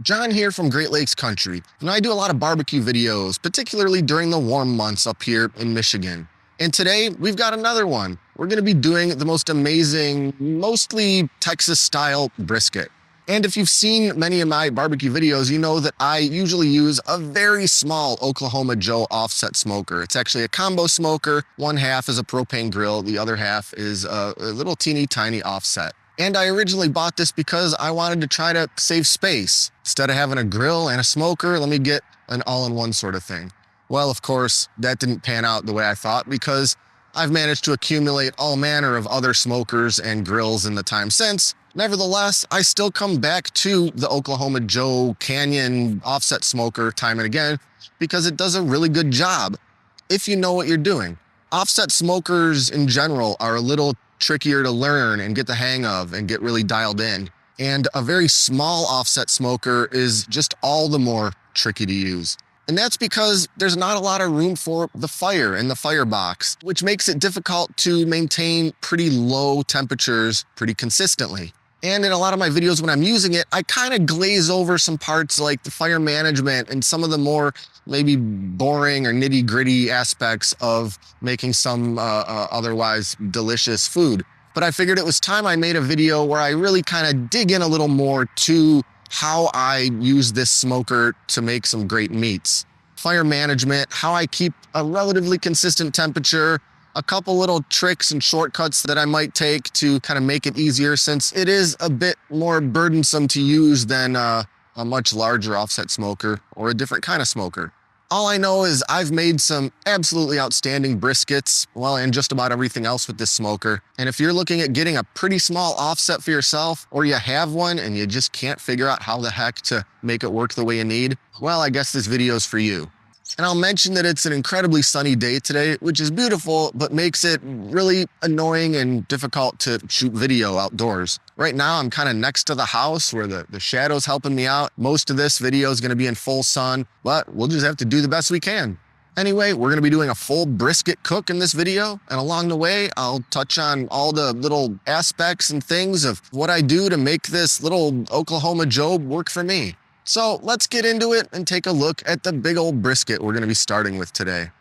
John here from Great Lakes Country, and I do a lot of barbecue videos, particularly during the warm months up here in Michigan. And today, we've got another one. We're gonna be doing the most amazing, mostly Texas-style brisket. And if you've seen many of my barbecue videos, you know that I usually use a very small Oklahoma Joe offset smoker. It's actually a combo smoker. One half is a propane grill, the other half is a little teeny tiny offset. And I originally bought this because I wanted to try to save space. Instead of having a grill and a smoker, let me get an all-in-one sort of thing. Well, of course, that didn't pan out the way I thought because I've managed to accumulate all manner of other smokers and grills in the time since. Nevertheless, I still come back to the Oklahoma Joe Canyon offset smoker time and again because it does a really good job if you know what you're doing. Offset smokers in general are a little trickier to learn and get the hang of and get really dialed in. And a very small offset smoker is just all the more tricky to use. And that's because there's not a lot of room for the fire in the firebox, which makes it difficult to maintain pretty low temperatures pretty consistently. And in a lot of my videos when I'm using it, I kind of glaze over some parts like the fire management and some of the more maybe boring or nitty-gritty aspects of making some otherwise delicious food. But I figured it was time I made a video where I really kind of dig in a little more to how I use this smoker to make some great meats. Fire management, how I keep a relatively consistent temperature, a couple little tricks and shortcuts that I might take to kind of make it easier since it is a bit more burdensome to use than a much larger offset smoker or a different kind of smoker. All I know is I've made some absolutely outstanding briskets, well, and just about everything else with this smoker. And if you're looking at getting a pretty small offset for yourself, or you have one and you just can't figure out how the heck to make it work the way you need, well, I guess this video is for you. And I'll mention that it's an incredibly sunny day today, which is beautiful, but makes it really annoying and difficult to shoot video outdoors. Right now, I'm kind of next to the house where the shadow's helping me out. Most of this video is going to be in full sun, but we'll just have to do the best we can. Anyway, we're going to be doing a full brisket cook in this video, and along the way, I'll touch on all the little aspects and things of what I do to make this little Oklahoma Joe work for me. So let's get into it and take a look at the big old brisket we're gonna be starting with today.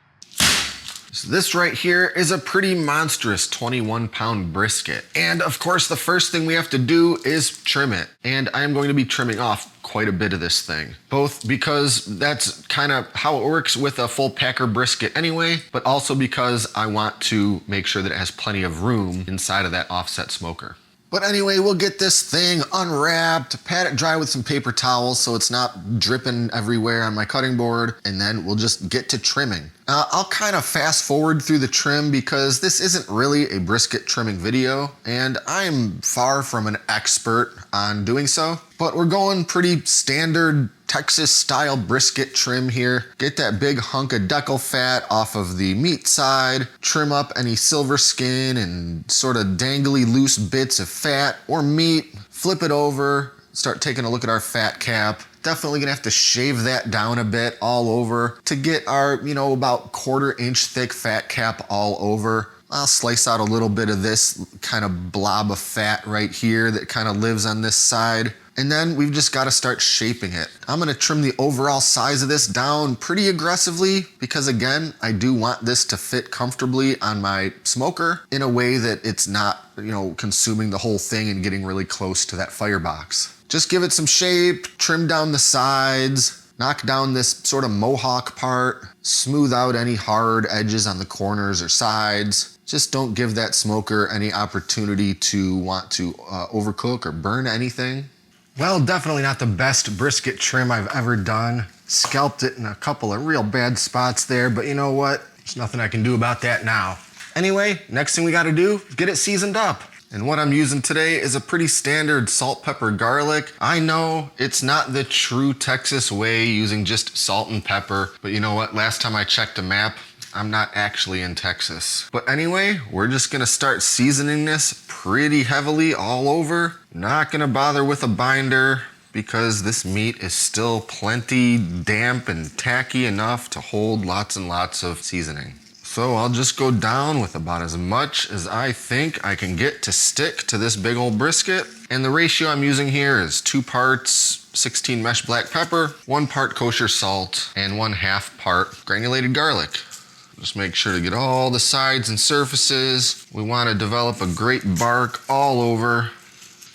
So this right here is a pretty monstrous 21-pound brisket. And of course, the first thing we have to do is trim it. And I'm going to be trimming off quite a bit of this thing, both because that's kind of how it works with a full packer brisket anyway, but also because I want to make sure that it has plenty of room inside of that offset smoker. But anyway, we'll get this thing unwrapped, pat it dry with some paper towels so it's not dripping everywhere on my cutting board, and then we'll just get to trimming. I'll kind of fast forward through the trim because this isn't really a brisket trimming video, and I'm far from an expert on doing so. But we're going pretty standard Texas style brisket trim here. Get that big hunk of decal fat off of the meat side, trim up any silver skin and sort of dangly loose bits of fat or meat, flip it over, start taking a look at our fat cap. Definitely gonna have to shave that down a bit all over to get our, about 1/4 inch thick fat cap all over. I'll slice out a little bit of this kind of blob of fat right here that kind of lives on this side. And then we've just got to start shaping it. I'm going to trim the overall size of this down pretty aggressively because again, I do want this to fit comfortably on my smoker in a way that it's not, consuming the whole thing and getting really close to that firebox. Just give it some shape, trim down the sides, knock down this sort of mohawk part, smooth out any hard edges on the corners or sides. Just don't give that smoker any opportunity to want to overcook or burn anything. Well, definitely not the best brisket trim I've ever done. Scalped it in a couple of real bad spots there, but you know what? There's nothing I can do about that now. Anyway, next thing we gotta do is get it seasoned up. And what I'm using today is a pretty standard salt, pepper, garlic. I know it's not the true Texas way using just salt and pepper, but you know what? Last time I checked a map, I'm not actually in Texas. But anyway, we're just gonna start seasoning this pretty heavily all over. Not gonna bother with a binder because this meat is still plenty damp and tacky enough to hold lots and lots of seasoning. So I'll just go down with about as much as I think I can get to stick to this big old brisket. And the ratio I'm using here is 2 parts 16 mesh black pepper, 1 part kosher salt, and 1/2 part granulated garlic. Just make sure to get all the sides and surfaces. We want to develop a great bark all over.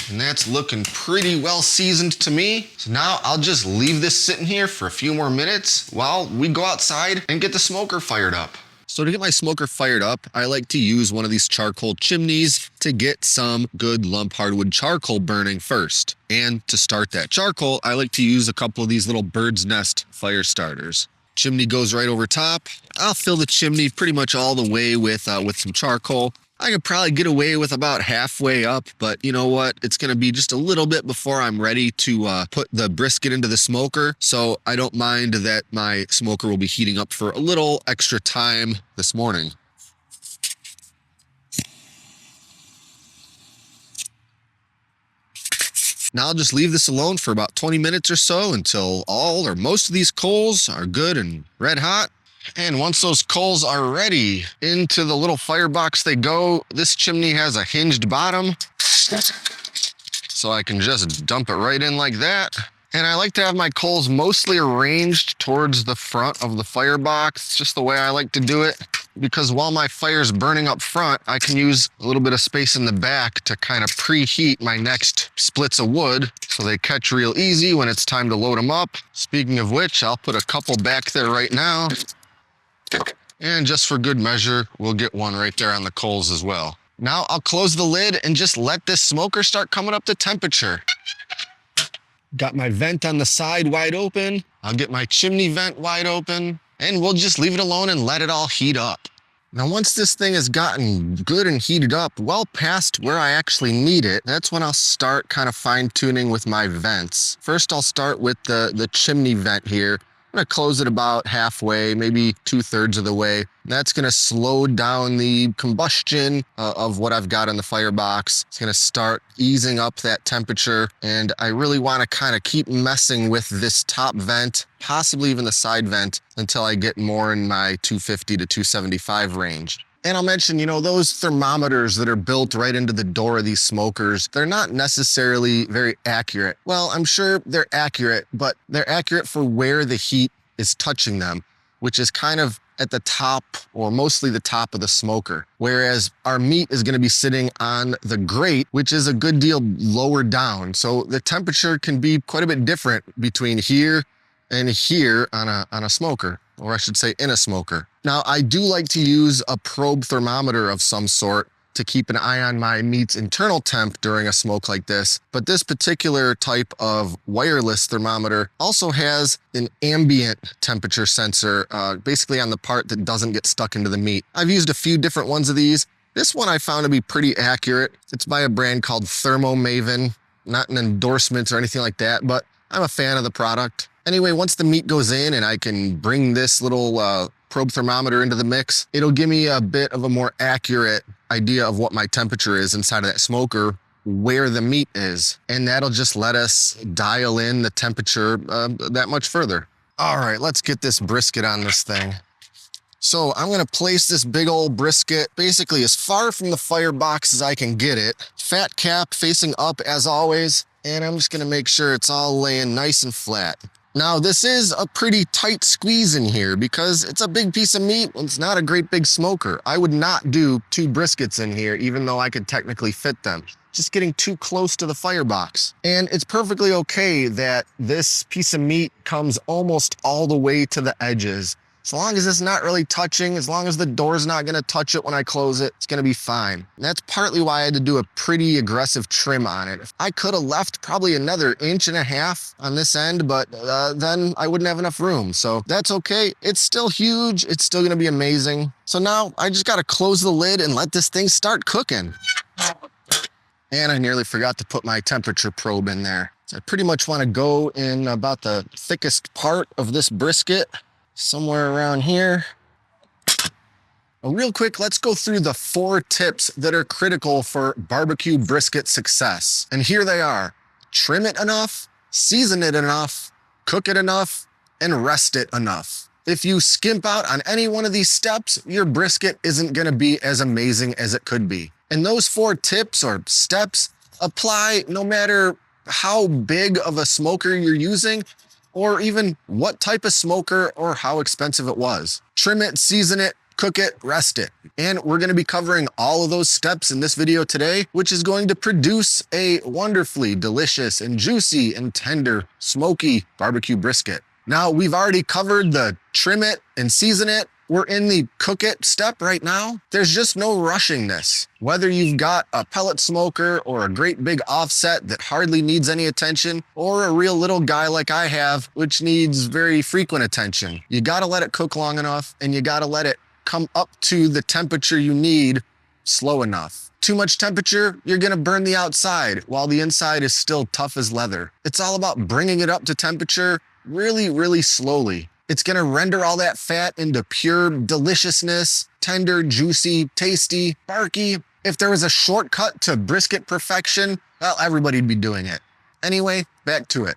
And that's looking pretty well seasoned to me. So now I'll just leave this sitting here for a few more minutes while we go outside and get the smoker fired up. So to get my smoker fired up, I like to use one of these charcoal chimneys to get some good lump hardwood charcoal burning first. And to start that charcoal, I like to use a couple of these little bird's nest fire starters. Chimney goes right over top. I'll fill the chimney pretty much all the way with some charcoal. I could probably get away with about halfway up, but you know what? It's going to be just a little bit before I'm ready to put the brisket into the smoker. So I don't mind that my smoker will be heating up for a little extra time this morning. Now I'll just leave this alone for about 20 minutes or so until all or most of these coals are good and red hot. And once those coals are ready, into the little firebox they go. This chimney has a hinged bottom, so I can just dump it right in like that. And I like to have my coals mostly arranged towards the front of the firebox. It's just the way I like to do it, because while my fire's burning up front, I can use a little bit of space in the back to kind of preheat my next splits of wood so they catch real easy when it's time to load them up. Speaking of which, I'll put a couple back there right now. And just for good measure, we'll get one right there on the coals as well. Now I'll close the lid and just let this smoker start coming up to temperature. Got my vent on the side wide open. I'll get my chimney vent wide open, and we'll just leave it alone and let it all heat up. Now, once this thing has gotten good and heated up, well past where I actually need it, that's when I'll start kind of fine tuning with my vents. First, I'll start with the chimney vent here. I'm going to close it about halfway, maybe 2/3 of the way. That's going to slow down the combustion of what I've got in the firebox. It's going to start easing up that temperature, and I really want to kind of keep messing with this top vent, possibly even the side vent, until I get more in my 250 to 275 range. And I'll mention, those thermometers that are built right into the door of these smokers, they're not necessarily very accurate. Well, I'm sure they're accurate, but they're accurate for where the heat is touching them, which is kind of at the top, or mostly the top of the smoker. Whereas our meat is going to be sitting on the grate, which is a good deal lower down. So the temperature can be quite a bit different between here and here on a smoker, or I should say in a smoker. Now, I do like to use a probe thermometer of some sort to keep an eye on my meat's internal temp during a smoke like this. But this particular type of wireless thermometer also has an ambient temperature sensor, basically on the part that doesn't get stuck into the meat. I've used a few different ones of these. This one I found to be pretty accurate. It's by a brand called Thermometer, not an endorsement or anything like that, but I'm a fan of the product. Anyway, once the meat goes in and I can bring this little probe thermometer into the mix, it'll give me a bit of a more accurate idea of what my temperature is inside of that smoker, where the meat is. And that'll just let us dial in the temperature that much further. All right, let's get this brisket on this thing. So I'm gonna place this big old brisket basically as far from the firebox as I can get it. Fat cap facing up as always. And I'm just gonna make sure it's all laying nice and flat. Now, this is a pretty tight squeeze in here because it's a big piece of meat and it's not a great big smoker. I would not do 2 briskets in here, even though I could technically fit them. Just getting too close to the firebox. And it's perfectly okay that this piece of meat comes almost all the way to the edges. As long as it's not really touching, as long as the door's not gonna touch it when I close it, it's gonna be fine. And that's partly why I had to do a pretty aggressive trim on it. I could have left probably another 1.5 inches on this end, but then I wouldn't have enough room. So that's okay. It's still huge. It's still gonna be amazing. So now I just gotta close the lid and let this thing start cooking. And I nearly forgot to put my temperature probe in there. So I pretty much wanna go in about the thickest part of this brisket, somewhere around here. Real quick, let's go through the 4 tips that are critical for barbecue brisket success. And here they are. Trim it enough, season it enough, cook it enough, and rest it enough. If you skimp out on any one of these steps, your brisket isn't gonna be as amazing as it could be. And those 4 tips or steps apply no matter how big of a smoker you're using, or even what type of smoker or how expensive it was. Trim it, season it, cook it, rest it. And we're gonna be covering all of those steps in this video today, which is going to produce a wonderfully delicious and juicy and tender, smoky barbecue brisket. Now, we've already covered the trim it and season it. We're in the cook it step right now. There's just no rushing this. Whether you've got a pellet smoker or a great big offset that hardly needs any attention, or a real little guy like I have, which needs very frequent attention, you gotta let it cook long enough and you gotta let it come up to the temperature you need slow enough. Too much temperature, you're gonna burn the outside while the inside is still tough as leather. It's all about bringing it up to temperature really, really slowly. It's gonna render all that fat into pure deliciousness, tender, juicy, tasty, barky. If there was a shortcut to brisket perfection, well, everybody'd be doing it. Anyway, back to it.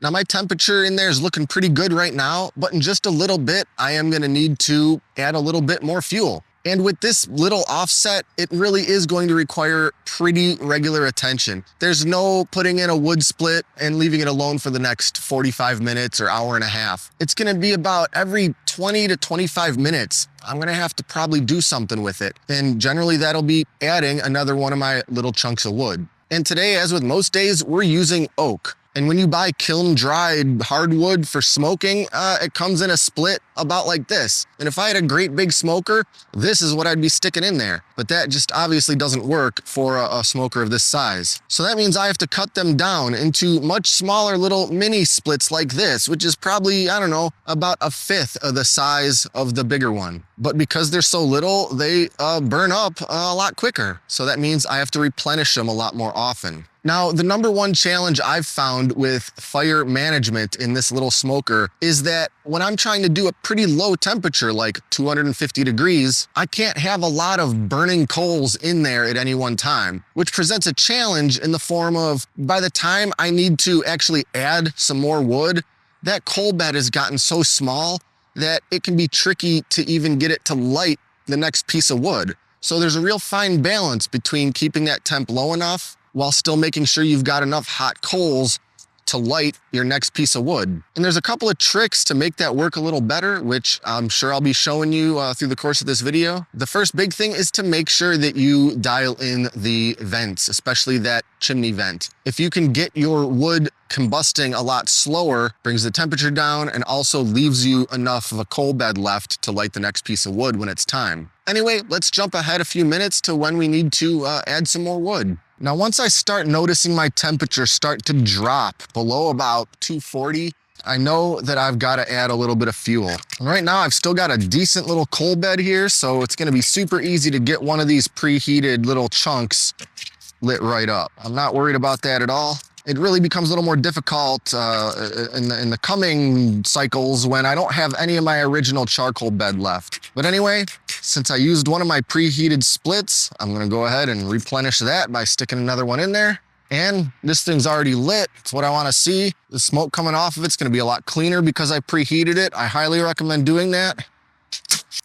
Now my temperature in there is looking pretty good right now, but in just a little bit, I am gonna need to add a little bit more fuel. And with this little offset, it really is going to require pretty regular attention. There's no putting in a wood split and leaving it alone for the next 45 minutes or hour and a half. It's gonna be about every 20 to 25 minutes. I'm gonna have to probably do something with it. And generally that'll be adding another one of my little chunks of wood. And today, as with most days, we're using oak. And when you buy kiln-dried hardwood for smoking, it comes in a split about like this. And if I had a great big smoker, this is what I'd be sticking in there. But that just obviously doesn't work for a smoker of this size. So that means I have to cut them down into much smaller little mini splits like this, which is probably, I don't know, about 1/5 of the size of the bigger one. But because they're so little, they burn up a lot quicker. So that means I have to replenish them a lot more often. Now, the number one challenge I've found with fire management in this little smoker is that when I'm trying to do a pretty low temperature, like 250 degrees, I can't have a lot of burning coals in there at any one time, which presents a challenge in the form of, by the time I need to actually add some more wood, that coal bed has gotten so small that it can be tricky to even get it to light the next piece of wood. So there's a real fine balance between keeping that temp low enough while still making sure you've got enough hot coals to light your next piece of wood. And there's a couple of tricks to make that work a little better, which I'm sure I'll be showing you through the course of this video. The first big thing is to make sure that you dial in the vents, especially that chimney vent. If you can get your wood combusting a lot slower, brings the temperature down and also leaves you enough of a coal bed left to light the next piece of wood when it's time. Anyway, let's jump ahead a few minutes to when we need to add some more wood. Now, once I start noticing my temperature start to drop below about 240, I know that I've got to add a little bit of fuel. And right now, I've still got a decent little coal bed here, so it's going to be super easy to get one of these preheated little chunks lit right up. I'm not worried about that at all. It really becomes a little more difficult in the coming cycles when I don't have any of my original charcoal bed left. But anyway, since I used one of my preheated splits, I'm gonna go ahead and replenish that by sticking another one in there. And this thing's already lit. It's what I wanna see. The smoke coming off of it's gonna be a lot cleaner because I preheated it. I highly recommend doing that.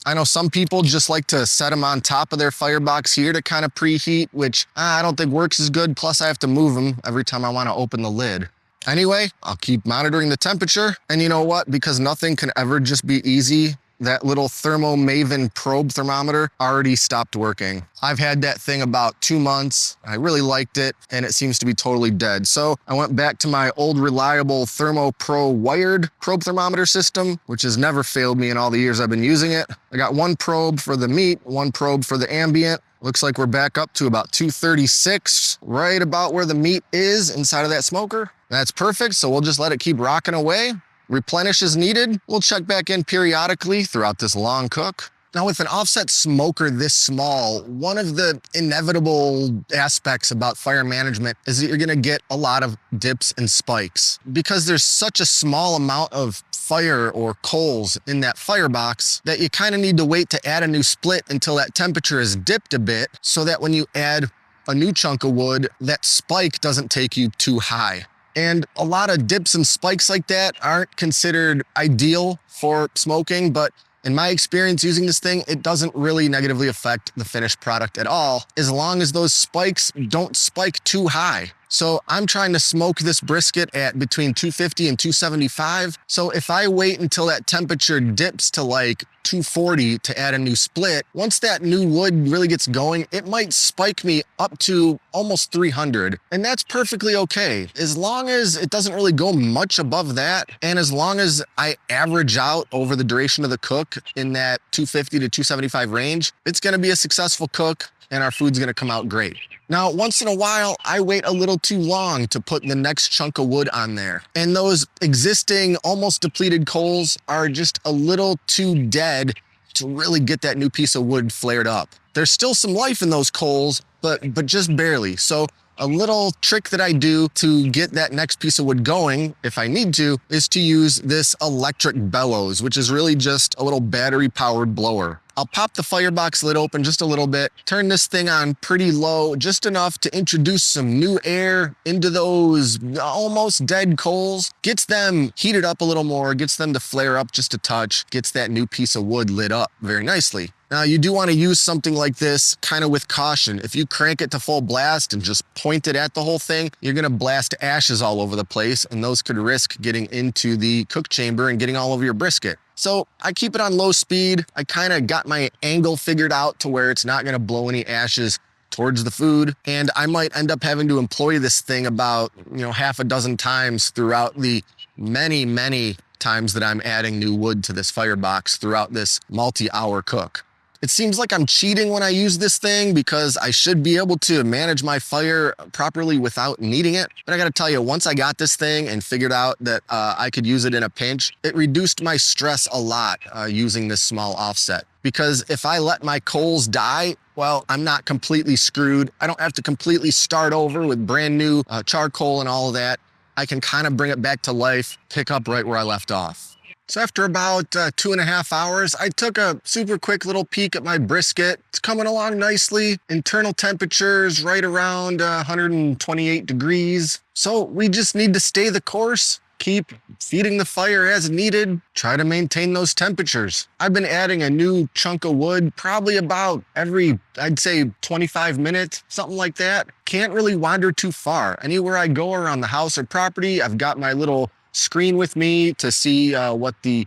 I know some people just like to set them on top of their firebox here to kind of preheat, which I don't think works as good. Plus I have to move them every time I want to open the lid. Anyway, I'll keep monitoring the temperature. And you know what? Because nothing can ever just be easy, that little Thermometer probe thermometer already stopped working. I've had that thing about 2 months. I really liked it and it seems to be totally dead. So I went back to my old reliable ThermoPro wired probe thermometer system, which has never failed me in all the years I've been using it. I got one probe for the meat, one probe for the ambient. Looks like we're back up to about 236, right about where the meat is inside of that smoker. That's perfect, so we'll just let it keep rocking away. Replenish as needed. We'll check back in periodically throughout this long cook. Now with an offset smoker this small, one of the inevitable aspects about fire management is that you're gonna get a lot of dips and spikes. Because there's such a small amount of fire or coals in that firebox that you kind of need to wait to add a new split until that temperature is dipped a bit so that when you add a new chunk of wood, that spike doesn't take you too high. And a lot of dips and spikes like that aren't considered ideal for smoking, but in my experience using this thing, it doesn't really negatively affect the finished product at all, as long as those spikes don't spike too high. So I'm trying to smoke this brisket at between 250 and 275. So if I wait until that temperature dips to like 240 to add a new split, once that new wood really gets going, it might spike me up to almost 300. And that's perfectly okay, as long as it doesn't really go much above that. And as long as I average out over the duration of the cook in that 250 to 275 range, it's gonna be a successful cook and our food's gonna come out great. Now, once in a while, I wait a little too long to put the next chunk of wood on there. And those existing, almost depleted coals are just a little too dead to really get that new piece of wood flared up. There's still some life in those coals, but just barely. So a little trick that I do to get that next piece of wood going, if I need to, is to use this electric bellows, which is really just a little battery-powered blower. I'll pop the firebox lid open just a little bit, turn this thing on pretty low, just enough to introduce some new air into those almost dead coals, gets them heated up a little more, gets them to flare up just a touch, gets that new piece of wood lit up very nicely. Now, you do want to use something like this kind of with caution. If you crank it to full blast and just point it at the whole thing, you're going to blast ashes all over the place, and those could risk getting into the cook chamber and getting all over your brisket. So I keep it on low speed. I kind of got my angle figured out to where it's not going to blow any ashes towards the food. And I might end up having to employ this thing about, half a dozen times throughout the many times that I'm adding new wood to this firebox throughout this multi-hour cook. It seems like I'm cheating when I use this thing because I should be able to manage my fire properly without needing it. But I gotta tell you, once I got this thing and figured out that I could use it in a pinch, it reduced my stress a lot using this small offset. Because if I let my coals die, well, I'm not completely screwed. I don't have to completely start over with brand new charcoal and all of that. I can kind of bring it back to life, pick up right where I left off. So after about 2.5 hours, I took a super quick little peek at my brisket. It's coming along nicely. Internal temperatures right around 128 degrees. So we just need to stay the course, keep feeding the fire as needed, try to maintain those temperatures. I've been adding a new chunk of wood probably about every, I'd say 25 minutes, something like that. Can't really wander too far. Anywhere I go around the house or property, I've got my little screen with me to see what the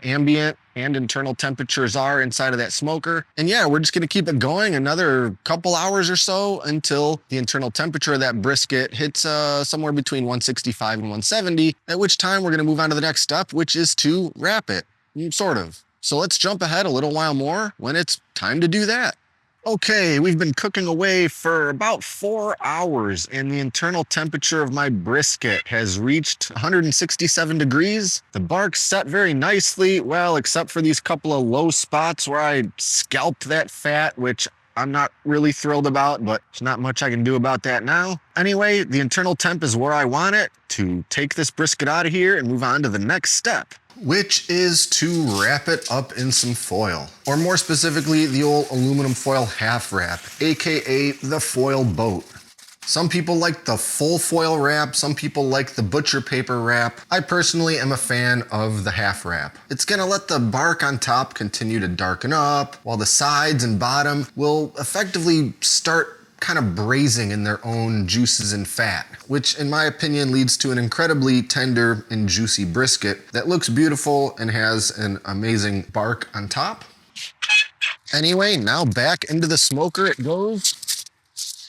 ambient and internal temperatures are inside of that smoker. And yeah, we're just gonna keep it going another couple hours or so until the internal temperature of that brisket hits somewhere between 165 and 170, at which time we're gonna move on to the next step, which is to wrap it, sort of. So let's jump ahead a little while more when it's time to do that. Okay, we've been cooking away for about 4 hours and the internal temperature of my brisket has reached 167 degrees. The bark's set very nicely, well, except for these couple of low spots where I scalped that fat, which I'm not really thrilled about, but there's not much I can do about that now. Anyway, the internal temp is where I want it to take this brisket out of here and move on to the next step, which is to wrap it up in some foil, or more specifically, the old aluminum foil half wrap, AKA the foil boat. Some people like the full foil wrap, some people like the butcher paper wrap. I personally am a fan of the half wrap. It's gonna let the bark on top continue to darken up, while the sides and bottom will effectively start kind of braising in their own juices and fat, which in my opinion leads to an incredibly tender and juicy brisket that looks beautiful and has an amazing bark on top. Anyway, now back into the smoker it goes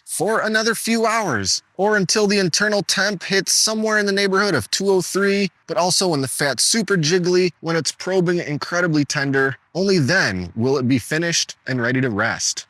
for another few hours, or until the internal temp hits somewhere in the neighborhood of 203, but also when the fat's super jiggly, when it's probing incredibly tender, only then will it be finished and ready to rest.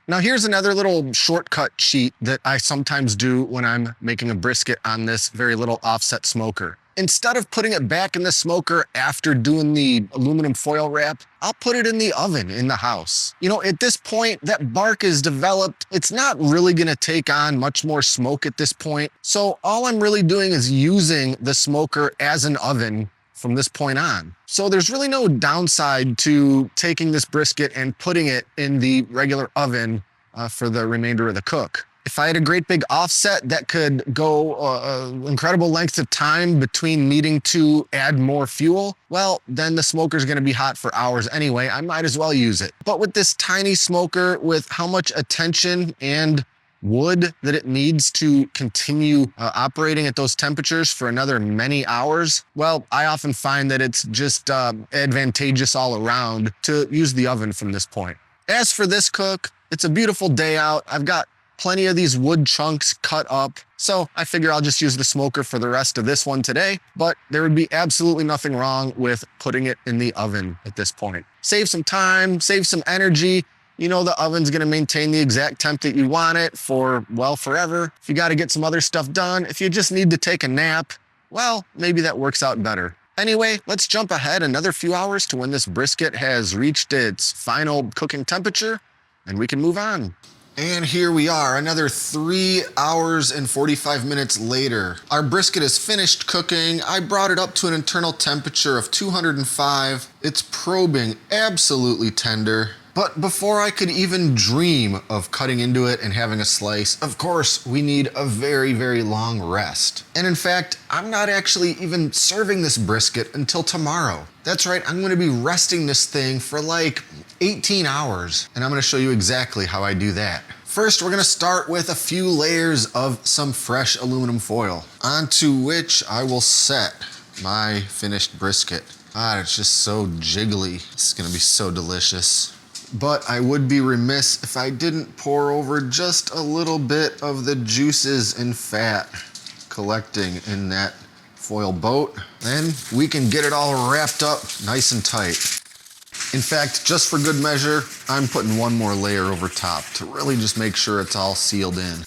Now here's another little shortcut cheat that I sometimes do when I'm making a brisket on this very little offset smoker. Instead of putting it back in the smoker after doing the aluminum foil wrap, I'll put it in the oven in the house. At this point, that bark is developed. It's not really gonna take on much more smoke at this point. So all I'm really doing is using the smoker as an oven from this point on. So there's really no downside to taking this brisket and putting it in the regular oven for the remainder of the cook. If I had a great big offset that could go incredible length of time between needing to add more fuel, well, then the smoker's gonna be hot for hours anyway. I might as well use it. But with this tiny smoker, with how much attention and wood that it needs to continue operating at those temperatures for another many hours, well, I often find that it's just advantageous all around to use the oven from this point. As for this cook, it's a beautiful day out. I've got plenty of these wood chunks cut up, so I figure I'll just use the smoker for the rest of this one today, but there would be absolutely nothing wrong with putting it in the oven at this point. Save some time, save some energy. You know the oven's gonna maintain the exact temp that you want it for, well, forever. If you gotta get some other stuff done, if you just need to take a nap, well, maybe that works out better. Anyway, let's jump ahead another few hours to when this brisket has reached its final cooking temperature, and we can move on. And here we are, another 3 hours and 45 minutes later. Our brisket is finished cooking. I brought it up to an internal temperature of 205. It's probing, absolutely tender. But before I could even dream of cutting into it and having a slice, of course, we need a very, very long rest. And in fact, I'm not actually even serving this brisket until tomorrow. That's right, I'm gonna be resting this thing for like 18 hours, and I'm gonna show you exactly how I do that. First, we're gonna start with a few layers of some fresh aluminum foil, onto which I will set my finished brisket. It's just so jiggly. It's gonna be so delicious. But I would be remiss if I didn't pour over just a little bit of the juices and fat collecting in that foil boat. Then we can get it all wrapped up nice and tight. In fact, just for good measure, I'm putting one more layer over top to really just make sure it's all sealed in.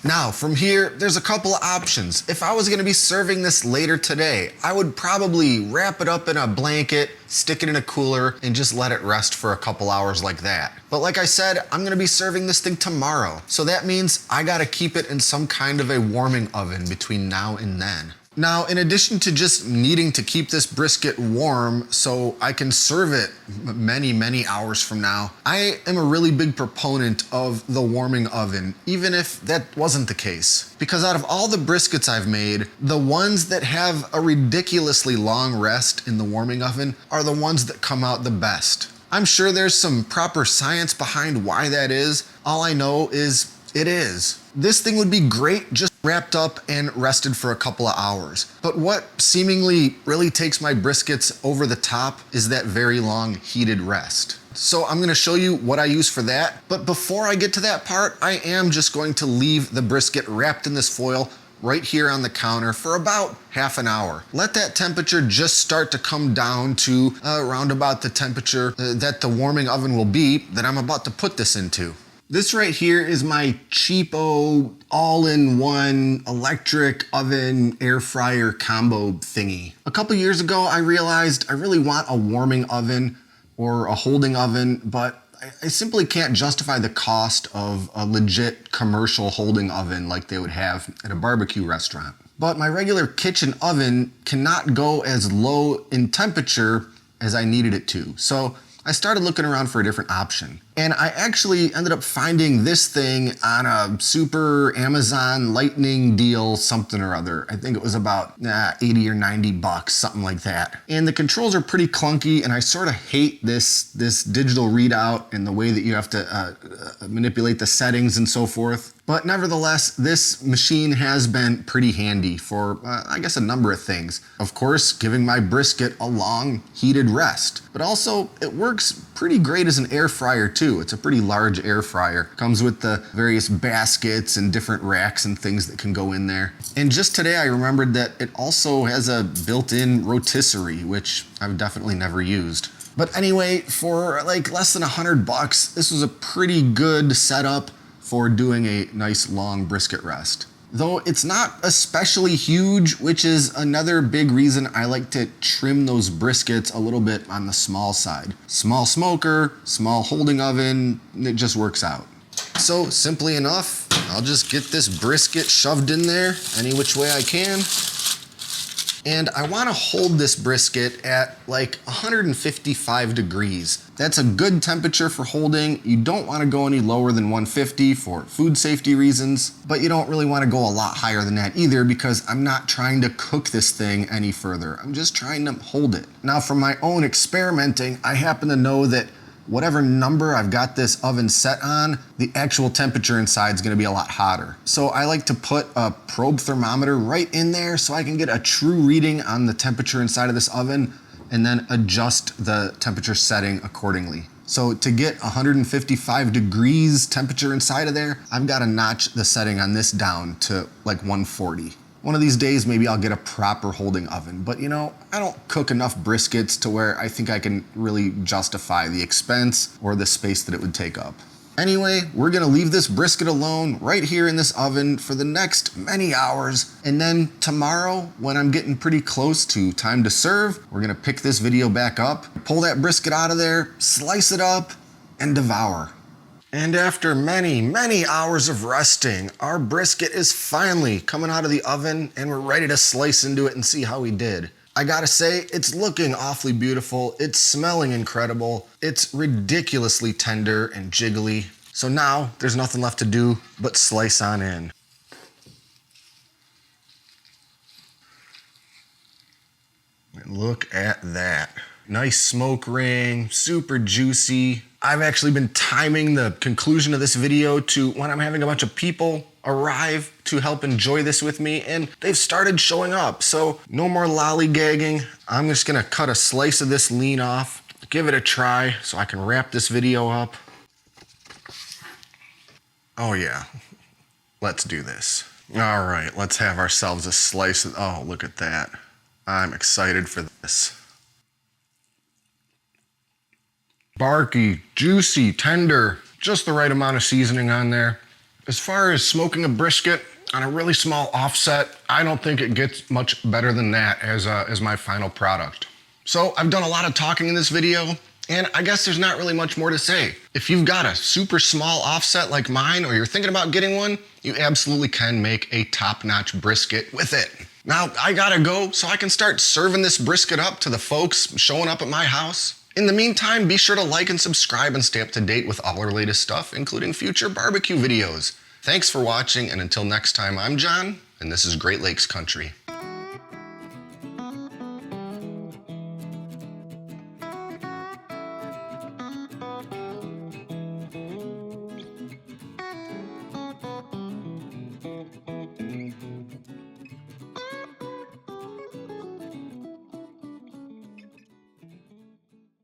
Now, from here, there's a couple of options. If I was gonna be serving this later today, I would probably wrap it up in a blanket, stick it in a cooler, and just let it rest for a couple hours like that. But like I said, I'm gonna be serving this thing tomorrow. So that means I gotta keep it in some kind of a warming oven between now and then. Now, in addition to just needing to keep this brisket warm so I can serve it many, many hours from now, I am a really big proponent of the warming oven, even if that wasn't the case. Because out of all the briskets I've made, the ones that have a ridiculously long rest in the warming oven are the ones that come out the best. I'm sure there's some proper science behind why that is. All I know is it is. This thing would be great just wrapped up and rested for a couple of hours. But what seemingly really takes my briskets over the top is that very long heated rest. So I'm gonna show you what I use for that. But before I get to that part, I am just going to leave the brisket wrapped in this foil right here on the counter for about half an hour. Let that temperature just start to come down to around about the temperature that the warming oven will be that I'm about to put this into. This right here is my cheapo all-in-one electric oven air fryer combo thingy. A couple years ago, I realized I really want a warming oven or a holding oven, but I simply can't justify the cost of a legit commercial holding oven like they would have at a barbecue restaurant. But my regular kitchen oven cannot go as low in temperature as I needed it to. So I started looking around for a different option. And I actually ended up finding this thing on a super Amazon lightning deal, something or other. I think it was about 80 or 90 bucks, something like that. And the controls are pretty clunky, and I sort of hate this digital readout and the way that you have to manipulate the settings and so forth. But nevertheless, this machine has been pretty handy for, I guess, a number of things. Of course, giving my brisket a long heated rest, but also it works pretty great as an air fryer too. It's a pretty large air fryer. Comes with the various baskets and different racks and things that can go in there. And just today I remembered that it also has a built-in rotisserie, which I've definitely never used. But anyway, for like less than 100 bucks, this was a pretty good setup for doing a nice long brisket rest. Though it's not especially huge, which is another big reason I like to trim those briskets a little bit on the small side. Small smoker, small holding oven, it just works out. So simply enough, I'll just get this brisket shoved in there any which way I can. And I want to hold this brisket at like 155 degrees. That's a good temperature for holding. You don't want to go any lower than 150 for food safety reasons, but you don't really want to go a lot higher than that either because I'm not trying to cook this thing any further. I'm just trying to hold it. Now, from my own experimenting, I happen to know that whatever number I've got this oven set on, the actual temperature inside is gonna be a lot hotter. So I like to put a probe thermometer right in there so I can get a true reading on the temperature inside of this oven and then adjust the temperature setting accordingly. So to get 155 degrees temperature inside of there, I've gotta notch the setting on this down to like 140. One of these days, maybe I'll get a proper holding oven, but you know, I don't cook enough briskets to where I think I can really justify the expense or the space that it would take up. Anyway, we're gonna leave this brisket alone right here in this oven for the next many hours, and then tomorrow, when I'm getting pretty close to time to serve, we're gonna pick this video back up, pull that brisket out of there, slice it up, and devour. And after many, many hours of resting, our brisket is finally coming out of the oven and we're ready to slice into it and see how we did. I gotta say, it's looking awfully beautiful. It's smelling incredible. It's ridiculously tender and jiggly. So now there's nothing left to do but slice on in. And look at that. Nice smoke ring, super juicy. I've actually been timing the conclusion of this video to when I'm having a bunch of people arrive to help enjoy this with me, and they've started showing up. So no more lollygagging. I'm just gonna cut a slice of this lean off, give it a try so I can wrap this video up. Oh yeah, let's do this. All right, let's have ourselves a slice of, oh, look at that. I'm excited for this. Barky, juicy, tender, just the right amount of seasoning on there. As far as smoking a brisket on a really small offset, I don't think it gets much better than that as my final product. So I've done a lot of talking in this video, and I guess there's not really much more to say. If you've got a super small offset like mine, or you're thinking about getting one, you absolutely can make a top-notch brisket with it. Now, I gotta go so I can start serving this brisket up to the folks showing up at my house. In the meantime, be sure to like and subscribe and stay up to date with all our latest stuff, including future barbecue videos. Thanks for watching, and until next time, I'm John, and this is Great Lakes Country.